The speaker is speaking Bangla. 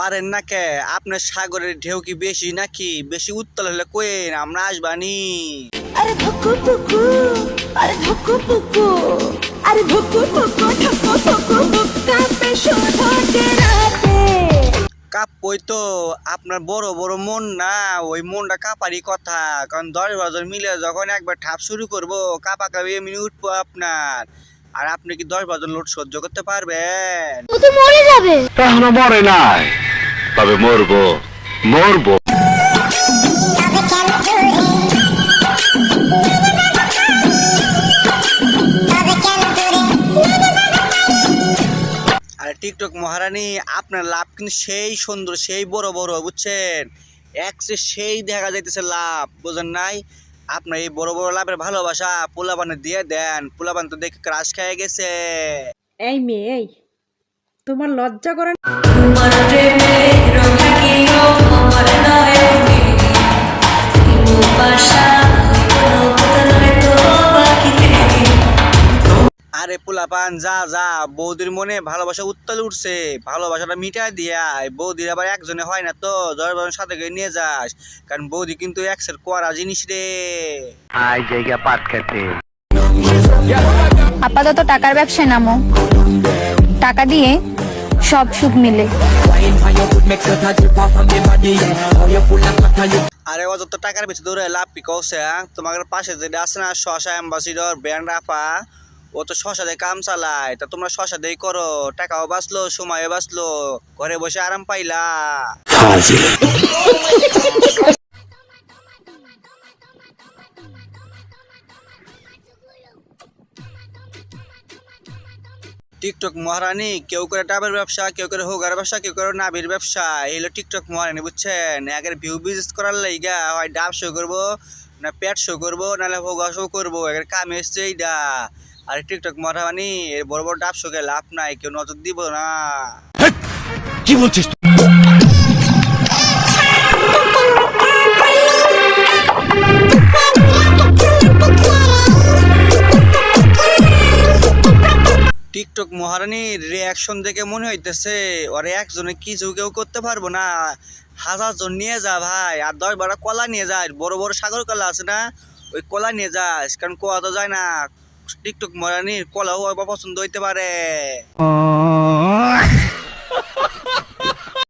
পারেন না কে? আপনার সাগরের ঢেউ কি বেশি নাকি? বেশি উত্তাল হলে কইেন, আমরা আসবানি। আরে ধুকু ধুকু, আরে ধুকু ধুকু, আরে ধুকু ধুকু, ধুকু ধুকু, কাঁপে শুধু রাতে। কাঁপবই তো, আপনার বড় বড় মন না, ওই মনটা কাঁপারই কথা। কারণ 10 বছর মিলে যখন একবার ঠাপ শুরু করবো, কাঁপা কাঁপি এমনি উঠবো আপনার। আর আপনি কি 10 বছর লোড সহ্য করতে পারবেন? ও তো মরে যাবে। এখনো মরে নাই, তবে মরবো মরবো। আর টিকটক মহারানী, আপনার লাভ কিন্তু সেই সুন্দর, সেই বড় বড়, বুঝছেন? সেই দেখা যাইতেছে লাভ, বুঝেন নাই? আপনার এই বড় বড় লাভের ভালোবাসা পোলাপানে দিয়ে দেন, পোলাপান তো দেখে ক্রাশ খেয়ে গেছে। এই মেয়ে, এই তোমার লজ্জা করে না? আরে পোলাপান যা যা, বৌদির মনে ভালোবাসা উত্তাল উঠছে, ভালোবাসাটা মিটাই দিয়া। বৌদির আবার একজনে হয় না তো, 10 বছর সাথে করে নিয়ে যাস, কারণ বৌদি কিন্তু এক্সের করা জিনিস রে। আই জায়গা পাট খেতে। আপাতত টাকার ব্যবসায় নামো, টাকা দিয়ে সব সুখ মিলে। আরে অযথ টাকার পিছনে দৌড়ে লাভ কি কৌছে? তোমার পাশে যেটা আছে না শশা অ্যাম্বাসিডর ব্র্যান্ড রাফা, ও তো শশা দিয়ে কাম চালায়, তা তোমরা শশা দিয়ে করো, টাকাও বাঁচলো, সময়ও বাঁচলো, ঘরে বসে আরাম পাইলা। টিকটক মহারানী, কেউ করে ডাবের ব্যবসা, কেউ করে হোগার ব্যবসা, কেউ করে নাবির ব্যবসা। এই হলো টিকটক মহারানী, বুঝছেন? একের ভিউ বিজনেস করার লাইগা হয় ডাব শো করবো, না পেট শো করবো, নাহলে হোগা শো করবো, একের কাম এসছে এইটা। আর টিকটক মহারানী, এর বড় বড় ডাব শোকে লাভ নাই, কেউ নজর দিব না। কি বলছিস? টিকটক মহারানীর রিয়াকশন দেখে মনে হইতেছে ওরে একজনে কিছু কেউ করতে পারবো না, 1000 জন নিয়ে যা ভাই, আর 10-12 কলা নিয়ে যায়, বড় বড় সাগর কলা আছে না, ওই কলা নিয়ে যাস, কারণ কোয়া তো যায় না। টিকটক মহারানীর কলাও পছন্দ হইতে পারে।